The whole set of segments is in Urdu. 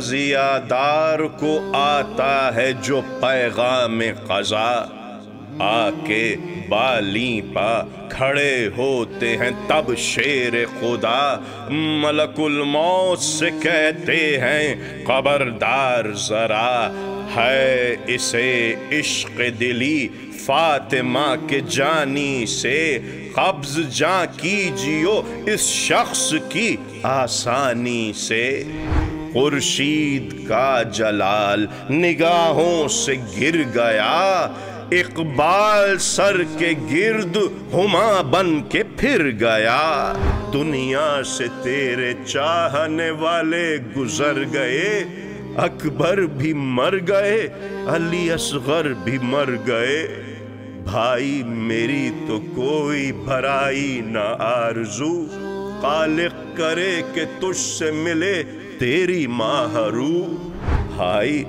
تعزیہ کو آتا ہے جو پیغام قضا، آ کے بالیں پا کھڑے ہوتے ہیں تب شیر خدا، ملک الموت سے کہتے ہیں خبردار ذرا، ہے اسے عشق دلی فاطمہ کے جانی سے، قبض جاں کیجیو اس شخص کی آسانی سے۔ خورشید کا جلال نگاہوں سے گر گیا، اقبال سر کے گرد ہما بن کے پھر گیا، دنیا سے تیرے چاہنے والے گزر گئے، اکبر بھی مر گئے علی اصغر بھی مر گئے، بھائی میری تو کوئی بھرائی نہ آرزو، خالق کرے کہ تجھ سے ملے تیری ماہ رو، ہائی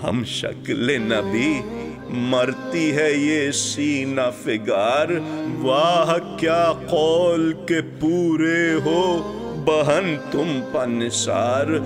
ہم شکل نبی مرتی ہے یہ سینہ فگار، واہ کیا قول کے پورے ہو بہن تم پنسار۔